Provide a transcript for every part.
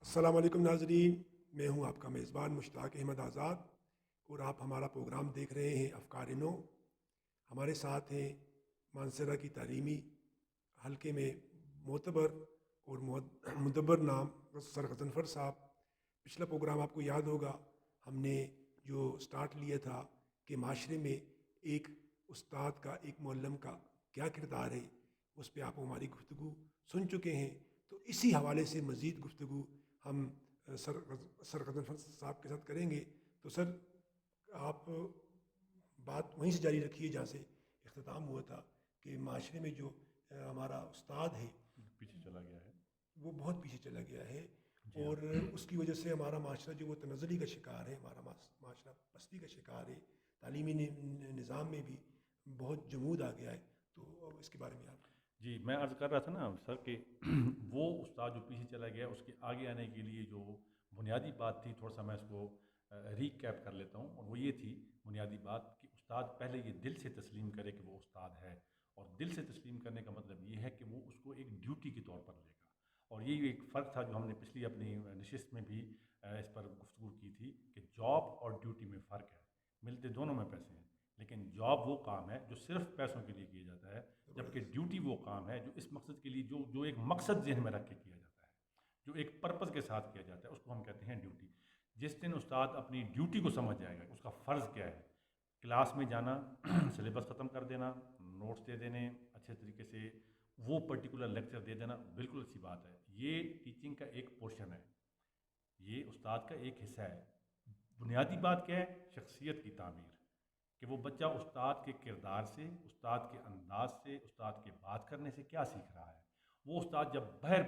السلام علیکم ناظرین، میں ہوں آپ کا میزبان مشتاق احمد آزاد اور آپ ہمارا پروگرام دیکھ رہے ہیں افکار نو۔ ہمارے ساتھ ہیں مانسرہ کی تعلیمی حلقے میں معتبر اور مدبر نام سر غضنفر صاحب۔ پچھلا پروگرام آپ کو یاد ہوگا، ہم نے جو سٹارٹ لیا تھا کہ معاشرے میں ایک استاد کا، ایک معلم کا کیا کردار ہے، اس پہ آپ ہماری گفتگو سن چکے ہیں۔ تو اسی حوالے سے مزید گفتگو ہم سر غضنفر صاحب کے ساتھ کریں گے۔ تو سر، آپ بات وہیں سے جاری رکھیے جہاں سے اختتام ہوا تھا کہ معاشرے میں جو ہمارا استاد ہے پیچھے چلا گیا ہے، وہ بہت پیچھے چلا گیا ہے، جی اور ہاں، اس کی وجہ سے ہمارا معاشرہ جو وہ تنزلی کا شکار ہے، ہمارا معاشرہ پستی کا شکار ہے، تعلیمی نظام میں بھی بہت جمود آ گیا ہے۔ تو اس کے بارے میں آپ جی میں عرض کر رہا تھا نا سر کہ وہ استاد جو پیچھے چلا گیا اس کے آگے آنے کے لیے جو بنیادی بات تھی، تھوڑا سا میں اس کو ریکیپ کر لیتا ہوں، اور وہ یہ تھی بنیادی بات کہ استاد پہلے یہ دل سے تسلیم کرے کہ وہ استاد ہے، اور دل سے تسلیم کرنے کا مطلب یہ ہے کہ وہ اس کو ایک ڈیوٹی کے طور پر لے گا۔ اور یہ ایک فرق تھا جو ہم نے پچھلی اپنی نشست میں بھی اس پر گفتگو کی تھی کہ جاب اور ڈیوٹی میں فرق ہے، ملتے دونوں میں پیسے ہیں، لیکن جاب وہ کام ہے جو صرف پیسوں کے لیے کیا جاتا ہے، جبکہ زبردست۔ ڈیوٹی وہ کام ہے جو اس مقصد کے لیے جو ایک مقصد ذہن میں رکھ کے کیا جاتا ہے، جو ایک پرپز کے ساتھ کیا جاتا ہے، اس کو ہم کہتے ہیں ڈیوٹی۔ جس دن استاد اپنی ڈیوٹی کو سمجھ جائے گا، اس کا فرض کیا ہے، کلاس میں جانا، سلیبس ختم کر دینا، نوٹس دے دینے اچھے طریقے سے، وہ پرٹیکولر لیکچر دے دینا، بالکل اچھی بات ہے، یہ ٹیچنگ کا ایک پورشن ہے، یہ استاد کا ایک حصہ ہے۔ بنیادی بات کیا ہے؟ شخصیت کی تعمیر، کہ وہ بچہ استاد کے کردار سے، استاد کے انداز سے، استاد کے بات کرنے سے کیا سیکھ رہا ہے۔ وہ استاد جب باہر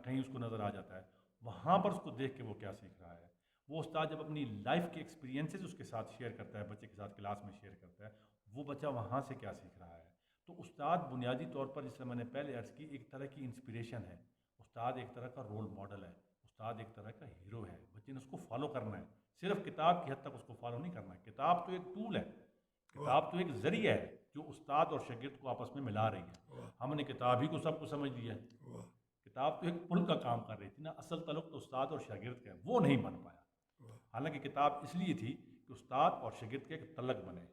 کہیں اس کو نظر آ جاتا ہے، وہاں پر اس کو دیکھ کے وہ کیا سیکھ رہا ہے۔ وہ استاد جب اپنی لائف کے ایکسپیرینسز اس کے ساتھ شیئر کرتا ہے، بچے کے ساتھ کلاس میں شیئر کرتا ہے، وہ بچہ وہاں سے کیا سیکھ رہا ہے۔ تو استاد بنیادی طور پر، جس سے میں نے پہلے عرض کی، ایک طرح کی انسپریشن ہے، استاد ایک طرح کا رول ماڈل ہے، استاد ایک طرح کا ہیرو ہے، بچے نے اس کو فالو کرنا ہے، صرف کتاب کی حد تک اس کو فالو نہیں کرنا ہے۔ کتاب تو ایک ٹول ہے، واہ کتاب تو ایک ذریعہ ہے جو استاد اور شاگرد کو آپس میں ملا رہی ہے۔ واہ ہم نے کتاب ہی کو سب کو سمجھ لیا ہے، واہ کتاب تو ایک پل کا کام کر رہی تھی نا، اصل تعلق تو استاد اور شاگرد کا ہے، وہ نہیں بن پایا۔ واہ حالانکہ کتاب اس لیے تھی کہ استاد اور شاگرد کا ایک تعلق بنے۔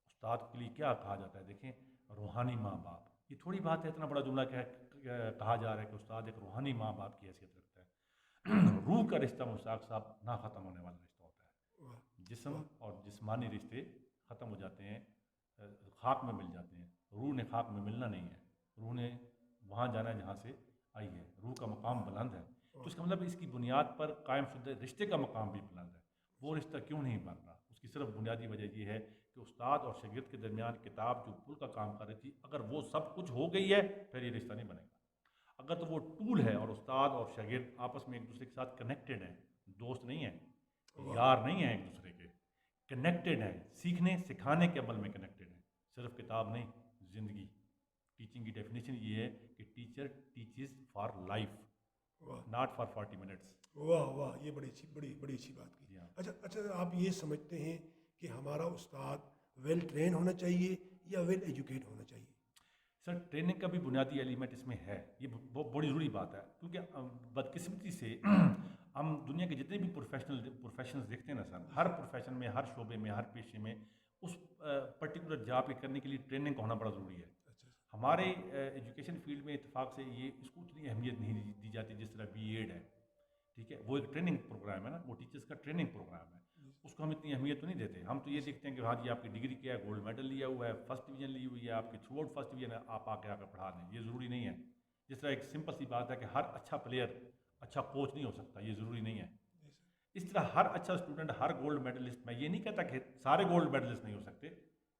استاد کے لیے کیا کہا جاتا ہے، دیکھیں، روحانی ماں باپ، یہ تھوڑی بات ہے، اتنا بڑا جملہ کہا جا رہا ہے کہ استاد ایک روحانی ماں باپ کی حیثیت رکھتا ہے۔ روح کا رشتہ مشتاق صاحب نہ ختم ہونے والا رشتہ ہوتا واہ ہے، جسم واہ اور جسمانی رشتے ختم ہو جاتے ہیں، خاک میں مل جاتے ہیں، روح نے خاک میں ملنا نہیں ہے، روح نے وہاں جانا ہے جہاں سے آئی ہے، روح کا مقام بلند ہے۔ تو واہ اس کا مطلب اس کی بنیاد پر قائم شدہ رشتے کا مقام بھی بلند ہے، وہ رشتہ کیوں نہیں بن رہا؟ اس کی صرف بنیادی وجہ یہ ہے کہ استاد اور شاگرد کے درمیان کتاب جو پل کا کام کر رہی تھی، اگر وہ سب کچھ ہو گئی ہے پھر یہ رشتہ نہیں بنے گا۔ اگر تو وہ ٹول ہے اور استاد اور شاگرد آپس میں ایک دوسرے کے ساتھ کنیکٹڈ ہیں، دوست نہیں ہیں، واہ یار نہیں ہیں، ایک دوسرے کے کنیکٹڈ ہیں، سیکھنے سکھانے کے عمل میں کنیکٹڈ ہیں، صرف کتاب نہیں، زندگی۔ ٹیچنگ کی ڈیفینیشن یہ ہے کہ ٹیچر ٹیچز فار لائف، واہ ناٹ فار 40 منٹس۔ واہ واہ، یہ بڑی اچھی بات کی۔ جی ہاں اچھا، آپ یہ سمجھتے ہیں کہ ہمارا استاد ویل ٹرین ہونا چاہیے یا ویل ایجوکیٹ ہونا چاہیے؟ سر، ٹریننگ کا بھی بنیادی ایلیمنٹ اس میں ہے، یہ بہت بڑی ضروری بات ہے، کیونکہ بدقسمتی سے ہم دنیا کے جتنے بھی پروفیشنز دیکھتے ہیں نا سر، ہر پروفیشن میں، ہر شعبے میں، ہر پیشے میں اس پرٹیکولر جاب کے کرنے کے لیے ٹریننگ کا ہونا بڑا ضروری ہے۔ اچھا اچھا ہمارے ایجوکیشن فیلڈ میں اتفاق سے یہ اس کو اتنی اہمیت نہیں دی جاتی جس طرح بی ایڈ ہے، ٹھیک ہے، وہ ایک ٹریننگ پروگرام ہے نا، وہ ٹیچرس کا ٹریننگ پروگرام ہے، جی اس کو ہم اتنی اہمیت تو نہیں دیتے۔ ہم تو یہ دیکھتے ہیں کہ ہاں جی آپ کی ڈگری کیا ہے، گولڈ میڈل لیا ہوا ہے، فرسٹ ڈویژن لی ہوئی ہے آپ کی، تھرو آؤٹ فرسٹ ڈویژن ہے، آپ آ کے پڑھا دیں، یہ ضروری نہیں ہے۔ جس طرح ایک سمپل سی بات ہے کہ ہر اچھا پلیئر اچھا کوچ نہیں ہو سکتا، یہ ضروری نہیں ہے۔ جی سر اس طرح ہر اچھا اسٹوڈنٹ، ہر گولڈ میڈلسٹ، میں یہ نہیں کہتا کہ سارے گولڈ میڈلسٹ نہیں ہو سکتے،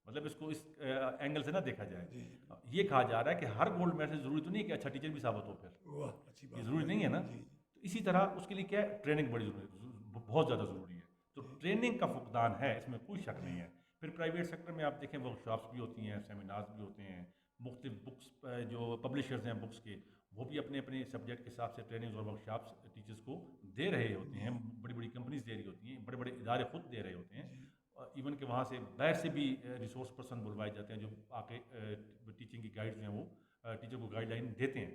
مطلب اس کو اس اینگل سے نہ دیکھا جائے۔ جی جی بالکل۔ یہ کہا جا رہا ہے کہ ہر گولڈ میڈل ضروری تو نہیں ہے کہ اچھا ٹیچر بھی ثابت ہو، پھر واہ اچھی یہ بات ضروری بتائی۔ نہیں ہے نا۔ جی جی تو اسی طرح اس کے لیے کیا ہے، ٹریننگ بڑی ضروری، بہت زیادہ ضروری ہے۔ تو جی ٹریننگ کا فقدان ہے، اس میں کوئی شک جی نہیں ہے۔ پھر پرائیویٹ سیکٹر میں آپ دیکھیں ورک شاپس بھی ہوتی ہیں، سیمینارز بھی ہوتے ہیں، مختلف بکس جو پبلشرز ہیں بکس کے، وہ بھی اپنے اپنے سبجیکٹ کے حساب سے ٹریننگز اور ورک شاپس ٹیچرز کو دے رہے ہوتے ہیں، جی بڑی بڑی کمپنیز دے رہی ہوتی ہیں، بڑے بڑے ادارے خود دے رہے ہوتے ہیں، جی ایون کہ وہاں سے باہر سے بھی ریسورس پرسن بلوائے جاتے ہیں جو آ کے ٹیچنگ کی گائیڈز ہیں وہ ٹیچر کو گائیڈ لائن دیتے ہیں۔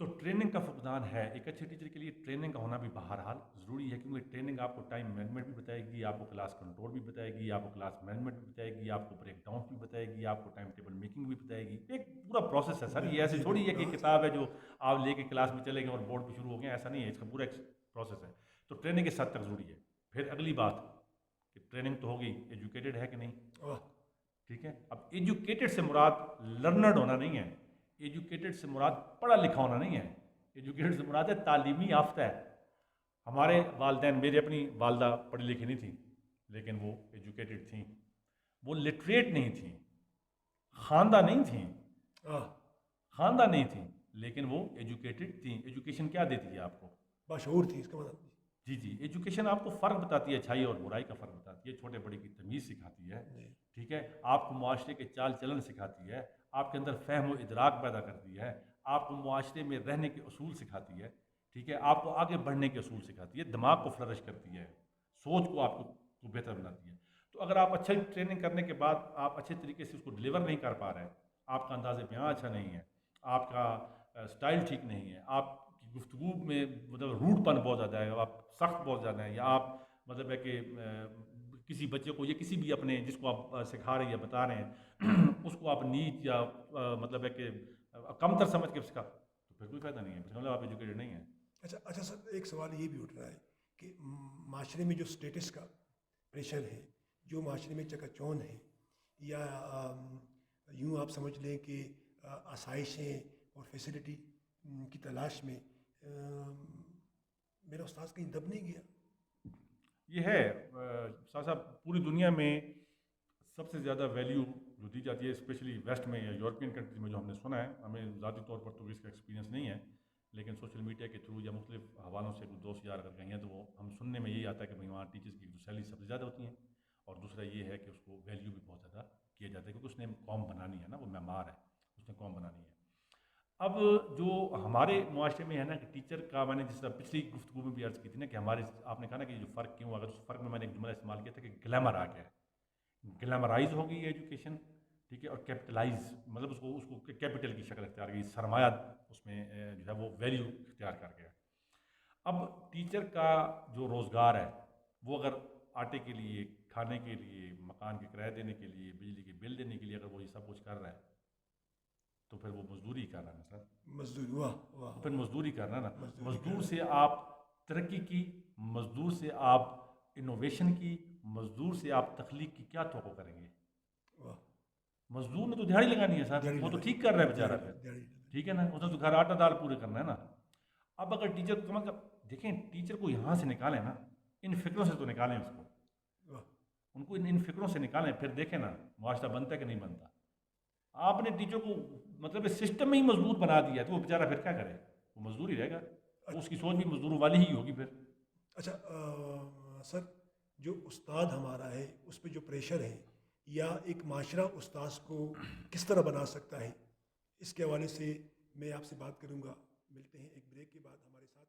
تو ٹریننگ کا فقدان ہے. ایک اچھے ٹیچر کے لیے ٹریننگ کا ہونا بھی بہرحال ضروری ہے، کیونکہ ٹریننگ آپ کو ٹائم مینجمنٹ بھی بتائے گی، آپ کو کلاس کنٹرول بھی بتائے گی، آپ کو کلاس مینجمنٹ بھی بتائے گی، آپ کو بریک ڈاؤن بھی بتائے گی، آپ کو ٹائم ٹیبل میکنگ بھی بتائے گی. ایک پورا پروسیس ہے سر. یہ ایسے تھوڑی ہے کہ کتاب ہے جو آپ لے کے کلاس میں چلے گئے اور بورڈ پہ شروع ہو گئے، ایسا نہیں ہے. اس کا پورا ایک پروسیس ہے. تو ٹریننگ اس حد تک ضروری ہے. پھر اگلی بات کہ ٹریننگ تو ہوگی، ایجوکیٹڈ ہے کہ نہیں. ٹھیک ہے. اب ایجوکیٹڈ سے مراد لرنرڈ ہونا نہیں ہے، ایجوکیٹڈ سے مراد پڑھا لکھا ہونا نہیں ہے، ایجوکیٹڈ سے مراد ہے تعلیمی یافتہ ہے. ہمارے والدین، میری اپنی والدہ پڑھی لکھی نہیں تھیں لیکن وہ ایجوکیٹڈ تھیں. وہ لٹریٹ نہیں تھیں، خواندہ نہیں تھیں، خواندہ نہیں تھیں، لیکن وہ ایجوکیٹڈ تھیں. ایجوکیشن کیا دیتی ہے آپ کو؟ باشعور تھی اس کا مطلب. جی جی. ایجوکیشن آپ کو فرق بتاتی ہے، اچھائی اور برائی کا فرق بتاتی ہے، چھوٹے بڑے کی تمیز سکھاتی ہے. ٹھیک ہے. آپ کو معاشرے کے چال چلن سکھاتی ہے، آپ کے اندر فہم و ادراک پیدا کرتی ہے، آپ کو معاشرے میں رہنے کے اصول سکھاتی ہے. ٹھیک ہے. آپ کو آگے بڑھنے کے اصول سکھاتی ہے، دماغ کو فلرش کرتی ہے، سوچ کو آپ کو بہتر بناتی ہے. تو اگر آپ اچھا ٹریننگ کرنے کے بعد آپ اچھے طریقے سے اس کو ڈلیور نہیں کر پا رہے، آپ کا انداز بیان اچھا نہیں ہے، آپ کا اسٹائل ٹھیک نہیں ہے، آپ کی گفتگو میں مطلب روڈ پن بہت زیادہ ہے، آپ سخت بہت زیادہ ہیں، یا آپ مطلب ہے کہ کسی بچے کو یا کسی بھی اپنے جس کو آپ سکھا رہے ہیں یا بتا رہے ہیں اس کو آپ نیچ یا مطلب ہے کہ کم تر سمجھ کے سکھا، تو پھر کوئی فائدہ نہیں ہے، پھر مطلب آپ ایجوکیٹڈ نہیں ہیں. اچھا سر، ایک سوال یہ بھی اٹھ رہا ہے کہ معاشرے میں جو اسٹیٹس کا پریشر ہے، جو معاشرے میں چکا چون ہے، یا یوں آپ سمجھ لیں کہ آسائشیں اور فیسلٹی کی تلاش میں میرا استاذ کہیں دب نہیں گیا؟ یہ ہے استاد صاحب، پوری دنیا میں سب سے زیادہ ویلیو جو دی جاتی ہے اسپیشلی ویسٹ میں یا یورپین کنٹریز میں، جو ہم نے سنا ہے، ہمیں ذاتی طور پر تو اس کا ایکسپیرینس نہیں ہے، لیکن سوشل میڈیا کے تھرو یا مختلف حوالوں سے کچھ دوست یار اگر گئے ہیں تو وہ ہم سننے میں یہی آتا ہے کہ بھائی وہاں ٹیچرس کی جو سیلری سب سے زیادہ ہوتی ہیں، اور دوسرا یہ ہے کہ اس کو ویلیو بھی بہت زیادہ کیا جاتا ہے، کیونکہ اس نے قوم بنانی ہے نا، وہ معمار ہے، اس نے قوم بنانی ہے. اب جو ہمارے معاشرے میں ہے نا کہ ٹیچر کا، میں نے جس طرح پچھلی گفتگو میں بھی عرض کی تھی نا کہ ہمارے، آپ نے کہا نا کہ جو فرق کیوں، اگر اس فرق میں نے ایک جملہ استعمال کیا تھا کہ گلیمر آ گیا ہے، گلیمرائز ہو گئی ہے ایجوکیشن. ٹھیک ہے. اور کیپٹلائز مطلب اس کو کیپٹل کی شکل اختیار کی، سرمایہ اس میں جو ہے وہ ویلیو اختیار کر گیا. اب ٹیچر کا جو روزگار ہے وہ اگر آٹے کے لیے، کھانے کے لیے، مکان کے کرایہ دینے کے لیے، بجلی کے بل دینے کے لیے اگر وہ یہ سب کچھ کر رہا ہے تو پھر وہ مزدوری کر رہا ہے نا سر. مزدور، واہ پھر مزدوری کرنا نا. مزدوری مزدور کرنا. سے آپ ترقی کی، مزدور سے آپ انوویشن کی، مزدور سے آپ تخلیق کی کیا توقع کریں گے؟ مزدور نے تو دیہڑی لگانی ہے سر، وہ تو ٹھیک کر رہا ہے بیچارہ پھر. ٹھیک ہے نا. اس نے تو گھر آٹا دال پورے کرنا ہے نا. اب اگر ٹیچر کو مطلب دیکھیں، ٹیچر کو یہاں سے نکالیں نا، ان فکروں سے تو نکالیں اس کو، ان کو ان فکروں سے نکالیں، پھر دیکھیں نا معاشرہ بنتا ہے کہ نہیں بنتا. آپ نے ٹیچر کو مطلب سسٹم میں ہی مزدور بنا دیا تو وہ بیچارہ پھر کیا کرے؟ وہ مزدور ہی رہے گا. اس کی سوچ بھی مزدوروں والی ہی ہوگی پھر. اچھا سر، جو استاد ہمارا ہے اس پہ جو پریشر ہے، یا ایک معاشرہ استاذ کو کس طرح بنا سکتا ہے، اس کے حوالے سے میں آپ سے بات کروں گا. ملتے ہیں ایک بریک کے بعد. ہمارے ساتھ